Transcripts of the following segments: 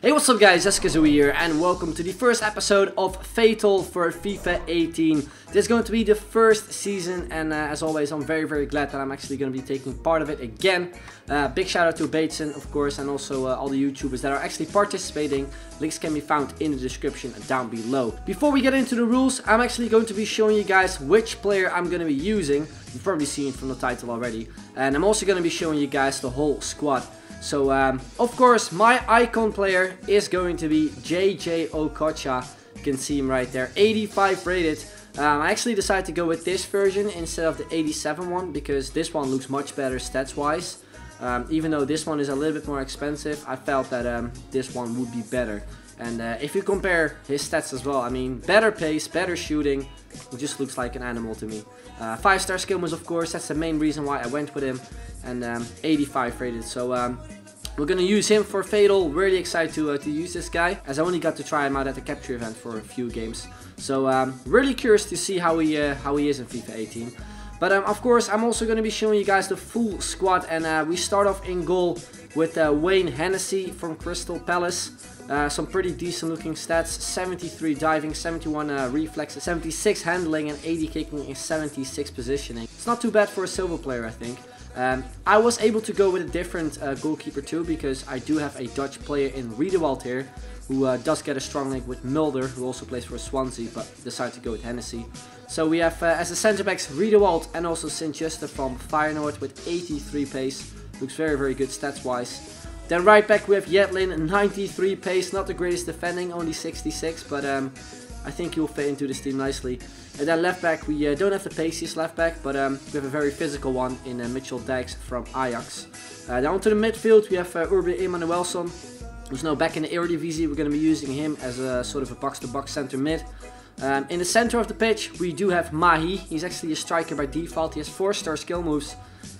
Hey, what's up guys, Kazooie here and welcome to the first episode of F8TAL for FIFA 18. This is going to be the first season and as always I'm very glad that I'm actually going to be taking part of it again. Big shout out to Bateson of course and also all the YouTubers that are actually participating. Links can be found in the description down below. Before we get into the rules, I'm actually going to be showing you guys which player I'm going to be using. You've probably seen it from the title already. And I'm also going to be showing you guys the whole squad. So, of course, my icon player is going to be OKOCHA. You can see him right there, 85 rated. I actually decided to go with this version instead of the 87 one because this one looks much better stats-wise. Even though this one is a little bit more expensive, I felt that this one would be better. And if you compare his stats as well, I mean, better pace, better shooting, he just looks like an animal to me. 5-star skill moves, of course, that's the main reason why I went with him. And 85 rated, so we're gonna use him for F8TAL. Really excited to use this guy, as I only got to try him out at the capture event for a few games. So really curious to see how he is in FIFA 18. But of course, I'm also gonna be showing you guys the full squad, and we start off in goal with Wayne Hennessy from Crystal Palace. Some pretty decent looking stats: 73 diving, 71 reflexes, 76 handling, and 80 kicking, and 76 positioning. It's not too bad for a silver player, I think. I was able to go with a different goalkeeper too, because I do have a Dutch player in Riedewald here, who does get a strong link with Mulder, who also plays for Swansea, but decided to go with Hennessy. So we have as a centre backs Riedewald and also Sint-Juste from Feyenoord with 83 pace. Looks very good stats wise. Then right back we have Yetlin, 93 pace, not the greatest defending, only 66, but I think he'll fit into this team nicely. And then left back we don't have the paciest left back, but we have a very physical one in Mitchell Dijks from Ajax. Down to the midfield we have Urban Emanuelson, who's now back in the Eredivisie. We're going to be using him as a sort of a box-to-box centre mid. In the center of the pitch we do have Mahi. He's actually a striker by default. He has 4-star skill moves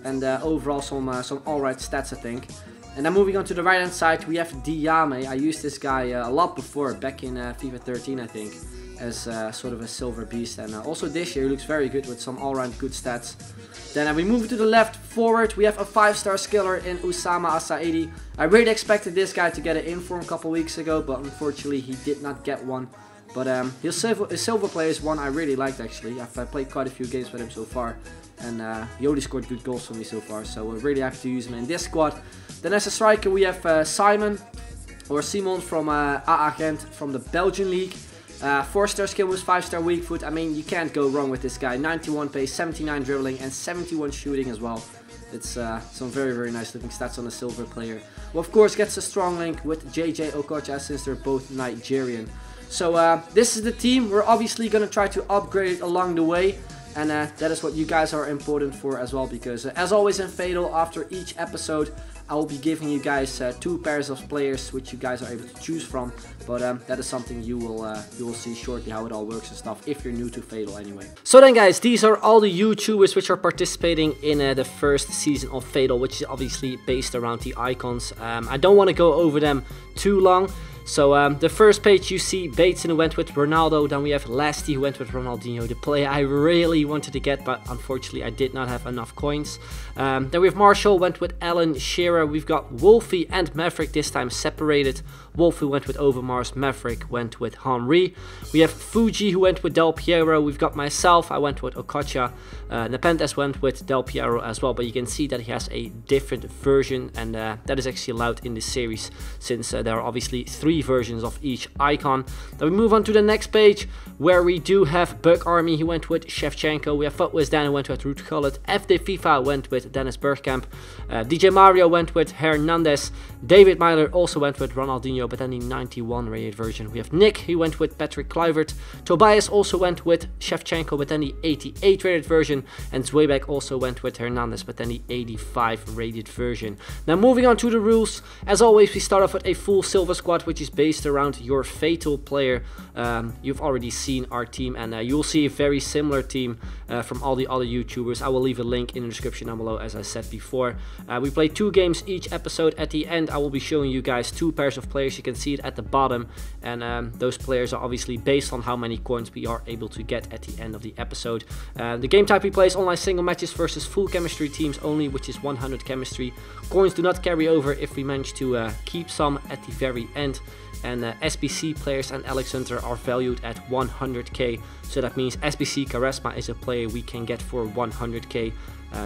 and overall some alright stats, I think. And then moving on to the right hand side we have Diame. I used this guy a lot before, back in FIFA 13 I think, as sort of a silver beast, and also this year he looks very good with some all-round good stats. Then we move to the left forward, we have a 5-star skiller in Usama Asaidi. I really expected this guy to get an inform a couple weeks ago, but unfortunately he did not get one. But his silver player is one I really liked actually. I've played quite a few games with him so far, and he only scored good goals for me so far, so we're really happy to use him in this squad. Then as a striker we have Simon from AA Gent from the Belgian league. 4-star skill was 5-star weak foot. I mean, you can't go wrong with this guy. 91 pace, 79 dribbling, and 71 shooting as well. It's some very nice looking stats on a silver player. Well, of course, gets a strong link with OKOCHA since they're both Nigerian. So this is the team. We're obviously going to try to upgrade it along the way. And that is what you guys are important for as well, because as always in F8TAL, after each episode I will be giving you guys 2 pairs of players which you guys are able to choose from. But that is something you will see shortly how it all works and stuff, if you're new to F8TAL anyway. So then guys, these are all the YouTubers which are participating in the first season of F8TAL, which is obviously based around the icons. I don't want to go over them too long. So the first page you see Bateson who went with Ronaldo, then we have Lasty who went with Ronaldinho, the player I really wanted to get, but unfortunately I did not have enough coins. Then we have Marshall went with Alan Shearer, we've got Wolfie and Maverick this time separated. Wolfie went with Overmars, Maverick went with Henry. We have Fuji who went with Del Piero, we've got myself, I went with Okocha. Nepenthes went with Del Piero as well, but you can see that he has a different version, and that is actually allowed in this series since there are obviously 3 versions of each icon. Then we move on to the next page where we do have Bug Army, he went with Shevchenko. We have Footwiz Dan who went with Ruud Gullit. FIFA went with Dennis Bergkamp. DJ Mario went with Hernandez. David Myler also went with Ronaldinho, but then the 91 rated version. We have Nick, he went with Patrick Kluivert. Tobias also went with Shevchenko, but then the 88 rated version. And Zwebeck also went with Hernandez, but then the 85 rated version. Now moving on to the rules, as always we start off with a full silver squad, which is is based around your Fatal player. You've already seen our team, and you'll see a very similar team from all the other YouTubers. I will leave a link in the description down below, as I said before. We play 2 games each episode. At the end, I will be showing you guys 2 pairs of players. You can see it at the bottom, and those players are obviously based on how many coins we are able to get at the end of the episode. The game type we play is online single matches versus full chemistry teams only, which is 100 chemistry. Coins do not carry over if we manage to keep some at the very end. And SBC players and Alexander are valued at 100k, so that means SBC Charisma is a player we can get for 100k.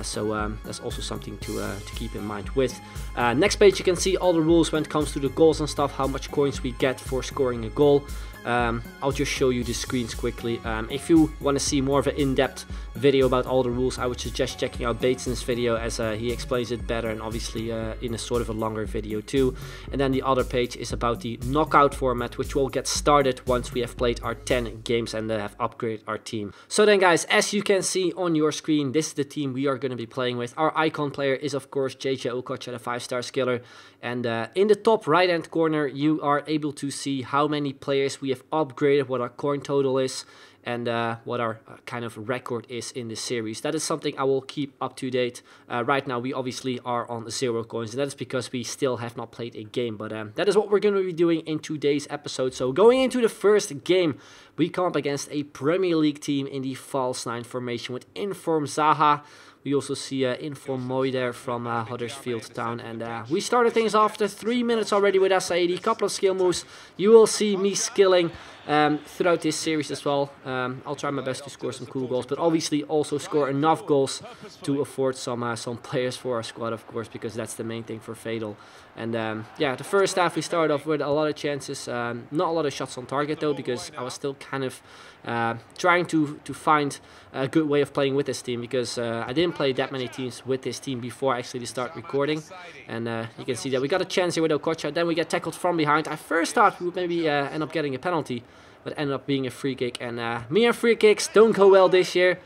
So that's also something to keep in mind with. Next page, you can see all the rules when it comes to the goals and stuff, how much coins we get for scoring a goal. I'll just show you the screens quickly. If you want to see more of an in-depth video about all the rules, I would suggest checking out Bateson's video, as he explains it better, and obviously in a sort of a longer video too. And then the other page is about the knockout format, which will get started once we have played our 10 games and have upgraded our team. So then guys, as you can see on your screen, this is the team we are going to be playing with. Our icon player is of course JJ OKOCHA, the 5-star skiller. And in the top right hand corner, you are able to see how many players we have upgraded, what our coin total is, and what our kind of record is in the series. That is something I will keep up to date. Right now we obviously are on 0 coins, and that is because we still have not played a game, but that is what we're going to be doing in today's episode. So going into the first game, we come up against a Premier League team in the false 9 formation with Inform Zaha. We also see Inform Moy there from Huddersfield Town, and we started things off after 3 minutes already with Asaidi. Couple of skill moves. You will see me skilling throughout this series as well. I'll try my best to score some cool goals, but obviously also score enough goals to afford some players for our squad, of course, because that's the main thing for Fatal. And yeah, the first half we started off with a lot of chances, not a lot of shots on target though, because I was still kind of trying to find a good way of playing with this team, because I didn't play that many teams with this team before I actually start recording. And you can see that we got a chance here with OKOCHA, then we get tackled from behind. I first thought we would maybe end up getting a penalty, but ended up being a free kick. And me and free kicks don't go well this year.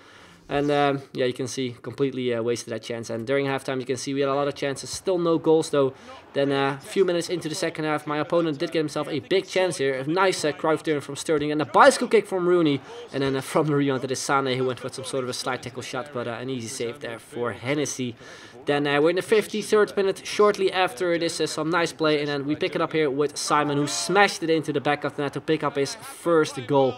And yeah, you can see completely wasted that chance. And during halftime, you can see we had a lot of chances. Still no goals though. Then a few minutes into the second half, my opponent did get himself a big chance here. A nice Cruyff turn from Sterling, and a bicycle kick from Rooney. And then from the rebound, it is Sane who went with some sort of a slide tackle shot, but an easy save there for Hennessy. Then we're in the 53rd minute. Shortly after, it is some nice play, and then we pick it up here with Simon, who smashed it into the back of the net to pick up his first goal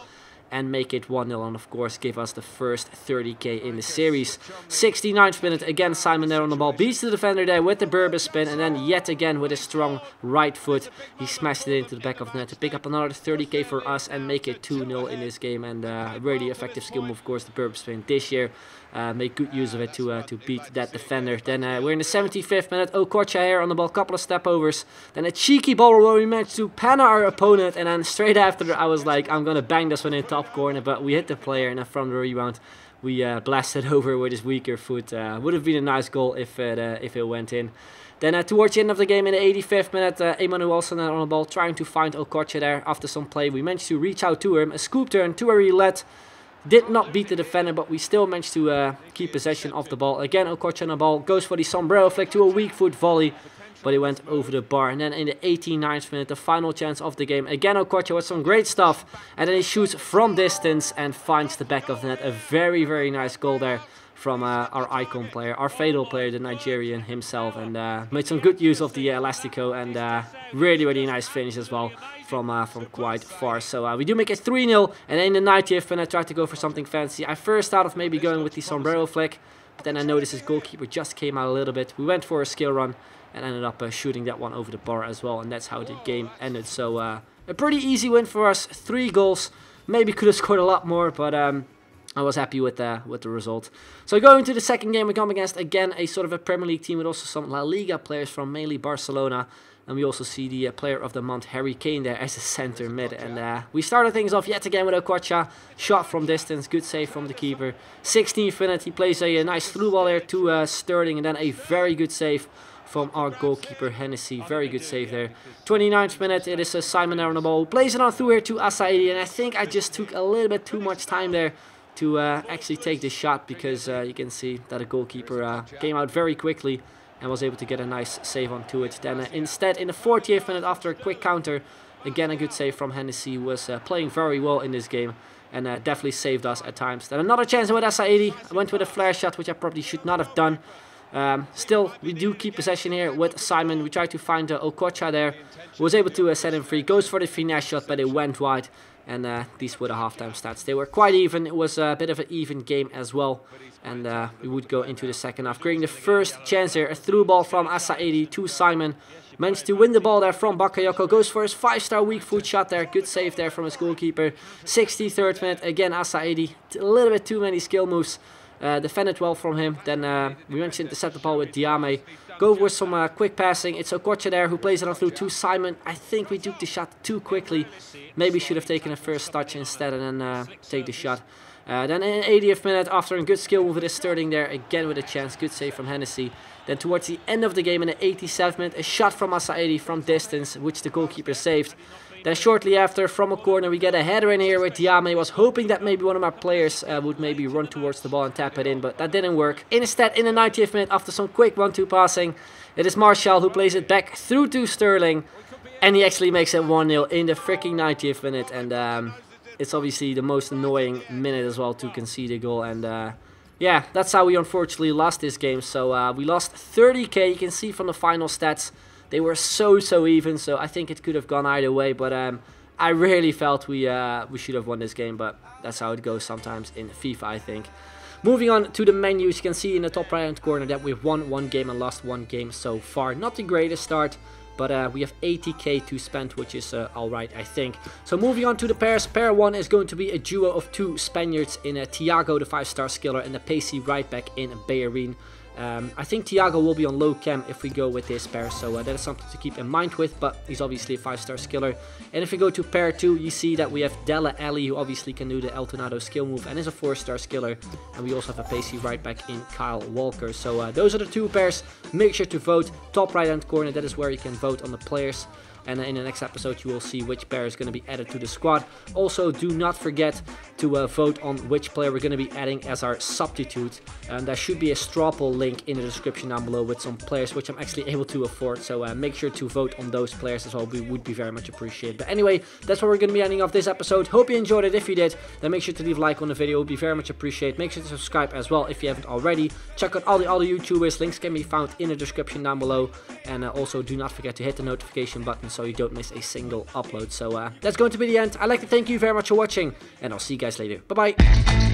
and make it 1-0, and of course give us the first 30k in the series. 69th minute, again Simon there on the ball, beats the defender there with the Berber spin, and then yet again with a strong right foot, he smashed it into the back of the net to pick up another 30k for us and make it 2-0 in this game. And a really effective skill move, of course, the Berber spin this year. Make good use of it to beat that defender. Then we're in the 75th minute. OKOCHA here on the ball, couple of step overs. Then a cheeky ball where we managed to pan our opponent, and then straight after I was like, I'm gonna bang this one in top corner, but we hit the player, and then from the rebound we blasted over with his weaker foot. Would have been a nice goal if it went in. Then towards the end of the game in the 85th minute, Emmanuel Olsen on the ball, trying to find OKOCHA there. After some play, we managed to reach out to him. A scoop turn to where he led. Did not beat the defender, but we still managed to keep possession of the ball. Again, OKOCHA on the ball, goes for the sombrero flick to a weak foot volley, but he went over the bar. And then in the 89th minute, the final chance of the game. Again, OKOCHA with some great stuff, and then he shoots from distance and finds the back of the net. A very, very nice goal there from our icon player, our Fatal player, the Nigerian himself, and made some good use of the Elastico, and really, really nice finish as well from quite far. So we do make it 3-0, and in the 90th minute I tried to go for something fancy. I first thought of maybe going with the sombrero flick, but then I noticed his goalkeeper just came out a little bit. We went for a skill run and ended up shooting that one over the bar as well, and that's how the game ended. So a pretty easy win for us, 3 goals. Maybe could have scored a lot more, but I was happy with the result. So going to the second game, we come against again a sort of a Premier League team with also some La Liga players from mainly Barcelona. And we also see the player of the month, Harry Kane, there as a center mid. And we started things off yet again with OKOCHA. Shot from distance, good save from the keeper. 16th minute, he plays a nice through ball there to Sterling. And then a very good save from our goalkeeper, Hennessy. Very good save there. 29th minute, it is Simon there on the ball, who plays it on through here to Asaidi. And I think I just took a little bit too much time there to actually take this shot, because you can see that a goalkeeper came out very quickly and was able to get a nice save onto it. Then instead, in the 40th minute, after a quick counter, Again, a good save from Hennessy, who was playing very well in this game. And definitely saved us at times. Then another chance with SA80. I went with a flare shot, which I probably should not have done. Still, we do keep possession here with Simon. We tried to find OKOCHA there. Was able to set him free. Goes for the finesse shot, but it went wide. And these were the halftime stats. They were quite even. It was a bit of an even game as well. And we would go into the second half. Creating the first chance here. A through ball from SA80 to Simon. Managed to win the ball there from Bakayoko. Goes for his 5-star weak foot shot there. Good save there from his goalkeeper. 63rd minute. Again, SA80. A little bit too many skill moves. Defended well from him. Then we managed to intercept the ball with Diame. Go with some quick passing. It's OKOCHA there who plays it on through to Simon. I think we took the shot too quickly. Maybe should have taken a first touch instead and then take the shot. Then in the 80th minute, after a good skill move with Sterling there, again with a chance. Good save from Hennessy. Then towards the end of the game in the 87th minute, a shot from SA80 from distance, which the goalkeeper saved. Then shortly after, from a corner, we get a header in here with Diame. Was hoping that maybe one of my players would maybe run towards the ball and tap it in, but that didn't work. Instead, in the 90th minute, after some quick 1-2 passing, it is Martial who plays it back through to Sterling. And he actually makes it 1-0 in the freaking 90th minute. And it's obviously the most annoying minute as well to concede a goal. And yeah, that's how we unfortunately lost this game. So we lost 30k. You can see from the final stats. They were so even, so I think it could have gone either way, but I really felt we should have won this game, but that's how it goes sometimes in FIFA, I think. Moving on to the menus, you can see in the top right hand corner that we've won 1 game and lost 1 game so far. Not the greatest start, but we have 80k to spend, which is alright, I think. So moving on to the pairs. Pair 1 is going to be a duo of 2 Spaniards in Thiago, the 5-star skiller, and the pacey right back in Bellerin. I think Thiago will be on low chem if we go with this pair, so that is something to keep in mind with, but he's obviously a 5-star skiller. And if we go to pair 2, you see that we have Dele Alli, who obviously can do the El Tornado skill move and is a 4-star skiller. And we also have a pacey right back in Kyle Walker. So those are the 2 pairs. Make sure to vote. Top right hand corner, that is where you can vote on the players. And in the next episode you will see which player is going to be added to the squad. Also, do not forget to vote on which player we're going to be adding as our substitute. And there should be a straw poll link in the description down below with some players which I'm actually able to afford. So make sure to vote on those players as well. We would be very much appreciated. But anyway, that's what we're going to be ending off this episode. Hope you enjoyed it. If you did, then make sure to leave a like on the video. It would be very much appreciated. Make sure to subscribe as well if you haven't already. Check out all the other YouTubers. Links can be found in the description down below. And also do not forget to hit the notification button so you don't miss a single upload. So that's going to be the end. I'd like to thank you very much for watching, and I'll see you guys later. Bye bye.